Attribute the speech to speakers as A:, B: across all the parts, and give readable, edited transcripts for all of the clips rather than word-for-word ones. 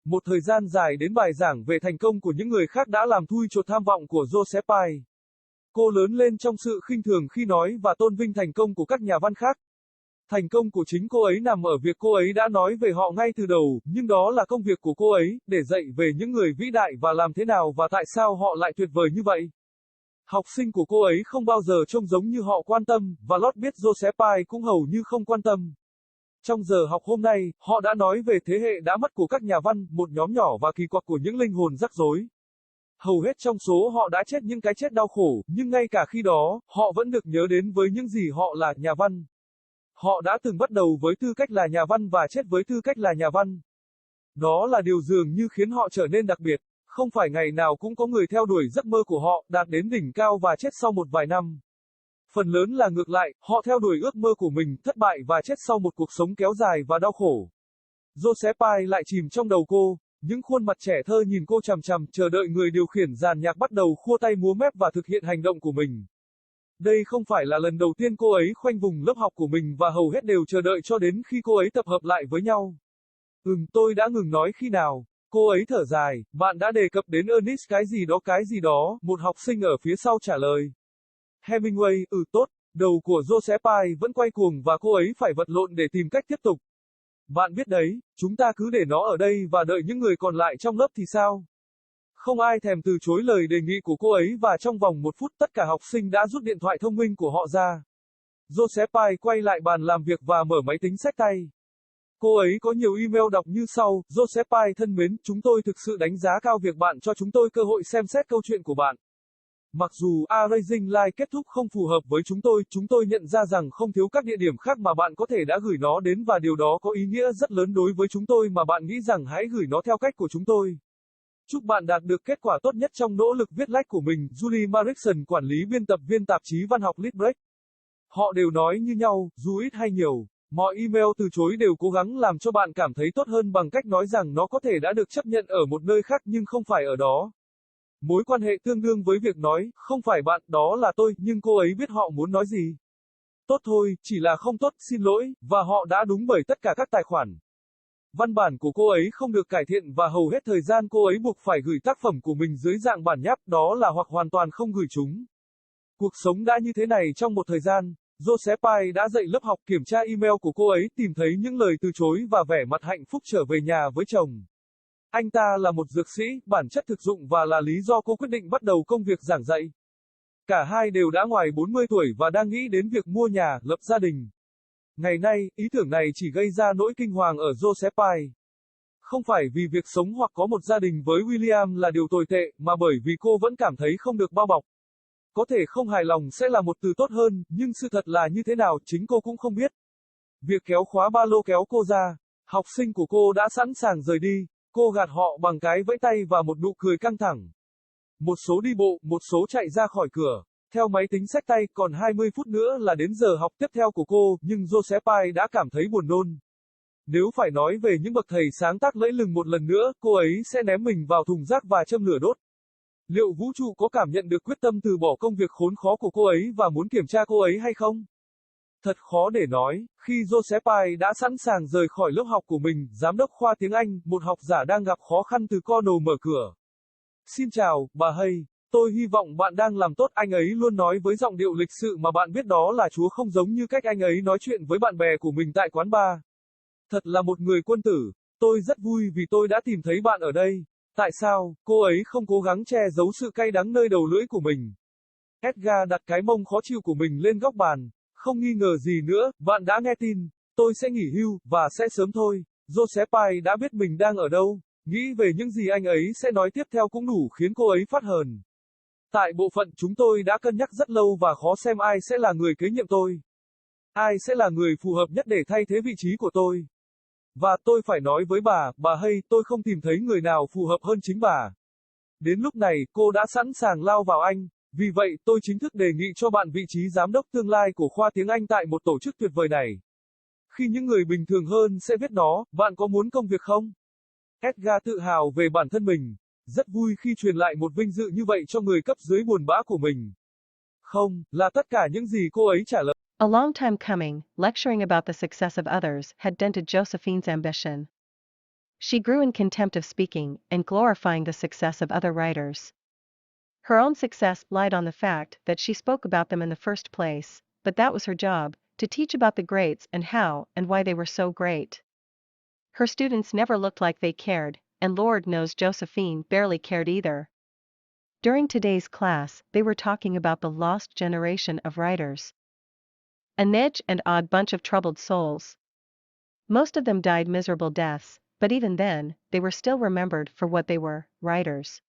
A: Một thời gian dài đến bài giảng về thành công của những người khác đã làm thui chột tham vọng của Josephine. Cô lớn lên trong sự khinh thường khi nói và tôn vinh thành công của các nhà văn khác. Thành công của chính cô ấy nằm ở việc cô ấy đã nói về họ ngay từ đầu, nhưng đó là công việc của cô ấy, để dạy về những người vĩ đại và làm thế nào và tại sao họ lại tuyệt vời như vậy. Học sinh của cô ấy không bao giờ trông giống như họ quan tâm, và Lord biết Josephine cũng hầu như không quan tâm. Trong giờ học hôm nay, họ đã nói về thế hệ đã mất của các nhà văn, một nhóm nhỏ và kỳ quặc của những linh hồn rắc rối. Hầu hết trong số họ đã chết những cái chết đau khổ, nhưng ngay cả khi đó, họ vẫn được nhớ đến với những gì họ là, nhà văn. Họ đã từng bắt đầu với tư cách là nhà văn và chết với tư cách là nhà văn. Đó là điều dường như khiến họ trở nên đặc biệt. Không phải ngày nào cũng có người theo đuổi giấc mơ của họ, đạt đến đỉnh cao và chết sau một vài năm. Phần lớn là ngược lại, họ theo đuổi ước mơ của mình, thất bại và chết sau một cuộc sống kéo dài và đau khổ. Josephine lại chìm trong đầu cô, những khuôn mặt trẻ thơ nhìn cô chằm chằm, chờ đợi người điều khiển dàn nhạc bắt đầu khua tay múa mép và thực hiện hành động của mình. Đây không phải là lần đầu tiên cô ấy khoanh vùng lớp học của mình và hầu hết đều chờ đợi cho đến khi cô ấy tập hợp lại với nhau. Tôi đã ngừng nói khi nào. Cô ấy thở dài, bạn đã đề cập đến Ernest cái gì đó, một học sinh ở phía sau trả lời. Hemingway, tốt, đầu của Josephine vẫn quay cuồng và cô ấy phải vật lộn để tìm cách tiếp tục. Bạn biết đấy, chúng ta cứ để nó ở đây và đợi những người còn lại trong lớp thì sao? Không ai thèm từ chối lời đề nghị của cô ấy và trong vòng 1 phút tất cả học sinh đã rút điện thoại thông minh của họ ra. Josephine quay lại bàn làm việc và mở máy tính xách tay. Cô ấy có nhiều email đọc như sau, Josephine thân mến, chúng tôi thực sự đánh giá cao việc bạn cho chúng tôi cơ hội xem xét câu chuyện của bạn. Mặc dù A Raising Light kết thúc không phù hợp với chúng tôi nhận ra rằng không thiếu các địa điểm khác mà bạn có thể đã gửi nó đến và điều đó có ý nghĩa rất lớn đối với chúng tôi mà bạn nghĩ rằng hãy gửi nó theo cách của chúng tôi. Chúc bạn đạt được kết quả tốt nhất trong nỗ lực viết lách của mình, Julie Marickson, quản lý biên tập viên tạp chí văn học Literate. Họ đều nói như nhau, dù ít hay nhiều. Mọi email từ chối đều cố gắng làm cho bạn cảm thấy tốt hơn bằng cách nói rằng nó có thể đã được chấp nhận ở một nơi khác nhưng không phải ở đó. Mối quan hệ tương đương với việc nói, không phải bạn, đó là tôi, nhưng cô ấy biết họ muốn nói gì. Tốt thôi, chỉ là không tốt, xin lỗi, và họ đã đúng bởi tất cả các tài khoản. Văn bản của cô ấy không được cải thiện và hầu hết thời gian cô ấy buộc phải gửi tác phẩm của mình dưới dạng bản nháp, đó là hoặc hoàn toàn không gửi chúng. Cuộc sống đã như thế này trong một thời gian. Josephine đã dạy lớp học, kiểm tra email của cô ấy, tìm thấy những lời từ chối và vẻ mặt hạnh phúc trở về nhà với chồng. Anh ta là một dược sĩ, bản chất thực dụng và là lý do cô quyết định bắt đầu công việc giảng dạy. Cả hai đều đã ngoài 40 tuổi và đang nghĩ đến việc mua nhà, lập gia đình. Ngày nay, ý tưởng này chỉ gây ra nỗi kinh hoàng ở Josephine. Không phải vì việc sống hoặc có một gia đình với William là điều tồi tệ, mà bởi vì cô vẫn cảm thấy không được bao bọc. Có thể không hài lòng sẽ là một từ tốt hơn, nhưng sự thật là như thế nào, chính cô cũng không biết. Việc kéo khóa ba lô kéo cô ra. Học sinh của cô đã sẵn sàng rời đi. Cô gạt họ bằng cái vẫy tay và một nụ cười căng thẳng. Một số đi bộ, một số chạy ra khỏi cửa. Theo máy tính xách tay, còn 20 phút nữa là đến giờ học tiếp theo của cô, nhưng Josephine đã cảm thấy buồn nôn. Nếu phải nói về những bậc thầy sáng tác lẫy lừng một lần nữa, cô ấy sẽ ném mình vào thùng rác và châm lửa đốt. Liệu vũ trụ có cảm nhận được quyết tâm từ bỏ công việc khốn khó của cô ấy và muốn kiểm tra cô ấy hay không? Thật khó để nói, khi Josephine đã sẵn sàng rời khỏi lớp học của mình, giám đốc khoa tiếng Anh, một học giả đang gặp khó khăn từ Cornell mở cửa. Xin chào, bà Hay, tôi hy vọng bạn đang làm tốt, anh ấy luôn nói với giọng điệu lịch sự mà bạn biết đó là Chúa, không giống như cách anh ấy nói chuyện với bạn bè của mình tại quán bar. Thật là một người quân tử, tôi rất vui vì tôi đã tìm thấy bạn ở đây. Tại sao, cô ấy không cố gắng che giấu sự cay đắng nơi đầu lưỡi của mình. Edgar đặt cái mông khó chịu của mình lên góc bàn. Không nghi ngờ gì nữa, bạn đã nghe tin. Tôi sẽ nghỉ hưu, và sẽ sớm thôi. Josephine đã biết mình đang ở đâu. Nghĩ về những gì anh ấy sẽ nói tiếp theo cũng đủ khiến cô ấy phát hờn. Tại bộ phận chúng tôi đã cân nhắc rất lâu và khó xem ai sẽ là người kế nhiệm tôi. Ai sẽ là người phù hợp nhất để thay thế vị trí của tôi. Và tôi phải nói với bà Hay, tôi không tìm thấy người nào phù hợp hơn chính bà. Đến lúc này, cô đã sẵn sàng lao vào anh. Vì vậy, tôi chính thức đề nghị cho bạn vị trí giám đốc tương lai của khoa tiếng Anh tại một tổ chức tuyệt vời này. Khi những người bình thường hơn sẽ viết nó, bạn có muốn công việc không? Edgar tự hào về bản thân mình. Rất vui khi truyền lại một vinh dự như vậy cho người cấp dưới buồn bã của mình. Không, là tất cả những gì cô ấy trả lời.
B: A long time coming, lecturing about the success of others had dented Josephine's ambition. She grew in contempt of speaking and glorifying the success of other writers. Her own success lied on the fact that she spoke about them in the first place, but that was her job, to teach about the greats and how and why they were so great. Her students never looked like they cared, and Lord knows Josephine barely cared either. During today's class, they were talking about the lost generation of writers. A niche and odd bunch of troubled souls. Most of them died miserable deaths, but even then, they were still remembered for what they were, writers.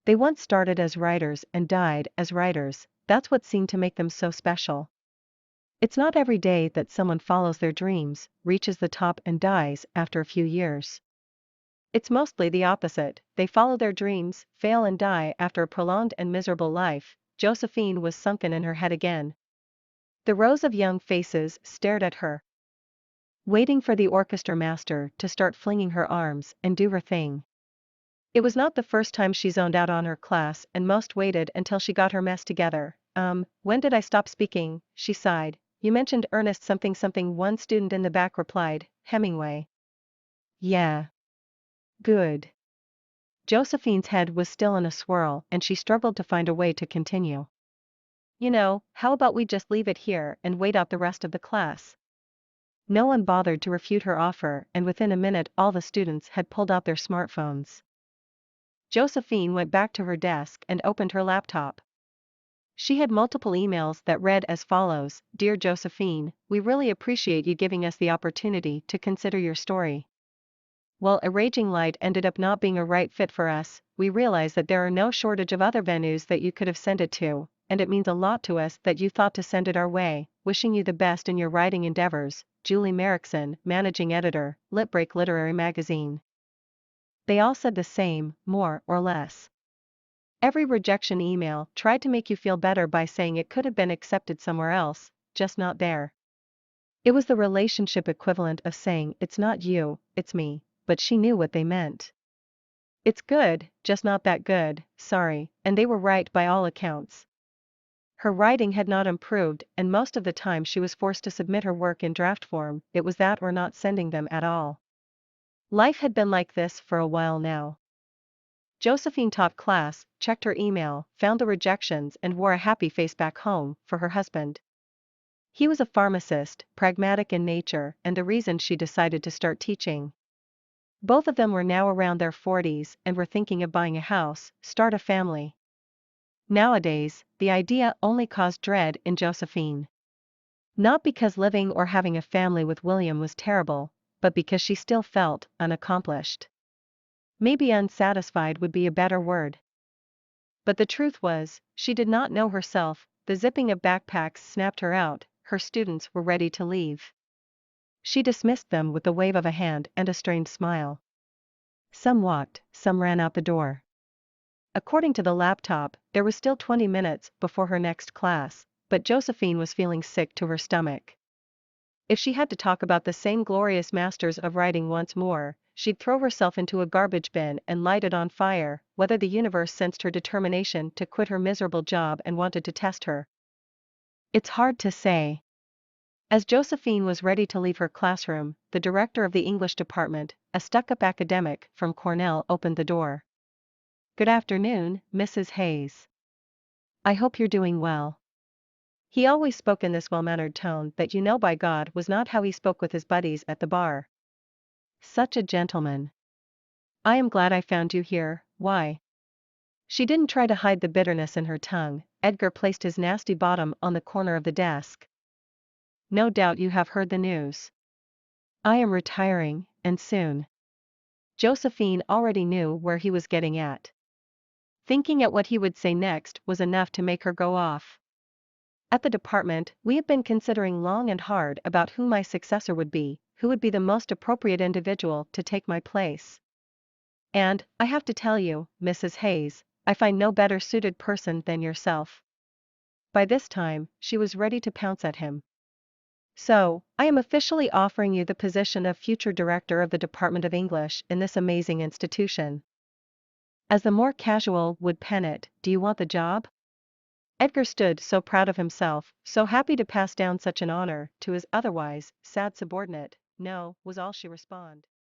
B: They once started as writers and died as writers, that's what seemed to make them so special. It's not every day that someone follows their dreams, reaches the top and dies after a few years. It's mostly the opposite, they follow their dreams, fail and die after a prolonged and miserable life. Josephine was sunken in her head again. The rows of young faces stared at her, waiting for the orchestra master to start flinging her arms and do her thing. It was not the first time she zoned out on her class, and most waited until she got her mess together. When did I stop speaking? She sighed. You mentioned Ernest something something, one student in the back replied, Hemingway. Yeah. Good. Josephine's head was still in a swirl and she struggled to find a way to continue. You know, how about we just leave it here and wait out the rest of the class? No one bothered to refute her offer, and within a minute all the students had pulled out their smartphones. Josephine went back to her desk and opened her laptop. She had multiple emails that read as follows: Dear Josephine, we really appreciate you giving us the opportunity to consider your story. While A Raging Light ended up not being a right fit for us, we realize that there are no shortage of other venues that you could have sent it to, and it means a lot to us that you thought to send it our way. Wishing you the best in your writing endeavors, Julie Merrickson, Managing Editor, Litbreak Literary Magazine. They all said the same, more or less. Every rejection email tried to make you feel better by saying it could have been accepted somewhere else, just not there. It was the relationship equivalent of saying, it's not you, it's me, but she knew what they meant. It's good, just not that good, sorry, and they were right by all accounts. Her writing had not improved, and most of the time she was forced to submit her work in draft form. It was that or not sending them at all. Life had been like this for a while now. Josephine taught class, checked her email, found the rejections and wore a happy face back home for her husband. He was a pharmacist, pragmatic in nature, and the reason she decided to start teaching. Both of them were now around their 40s and were thinking of buying a house, start a family. Nowadays, the idea only caused dread in Josephine. Not because living or having a family with William was terrible, but because she still felt unaccomplished. Maybe unsatisfied would be a better word. But the truth was, she did not know herself. The zipping of backpacks snapped her out, her students were ready to leave. She dismissed them with the wave of a hand and a strained smile. Some walked, some ran out the door. According to the laptop, there was still 20 minutes before her next class, but Josephine was feeling sick to her stomach. If she had to talk about the same glorious masters of writing once more, she'd throw herself into a garbage bin and light it on fire. Whether the universe sensed her determination to quit her miserable job and wanted to test her, it's hard to say. As Josephine was ready to leave her classroom, the director of the English department, a stuck-up academic from Cornell, opened the door. Good afternoon, Mrs. Hayes. I hope you're doing well. He always spoke in this well-mannered tone that, you know, by God, was not how he spoke with his buddies at the bar. Such a gentleman. I am glad I found you here. Why? She didn't try to hide the bitterness in her tongue. Edgar placed his nasty bottom on the corner of the desk. No doubt you have heard the news. I am retiring, and soon. Josephine already knew where he was getting at. Thinking at what he would say next was enough to make her go off. At the department, we have been considering long and hard about who my successor would be, who would be the most appropriate individual to take my place. And, I have to tell you, Mrs. Hayes, I find no better suited person than yourself. By this time, she was ready to pounce at him. So, I am officially offering you the position of future director of the Department of English in this amazing institution. As the more casual would pen it, do you want the job? Edgar stood so proud of himself, so happy to pass down such an honor to his otherwise sad subordinate. No, was all she responded.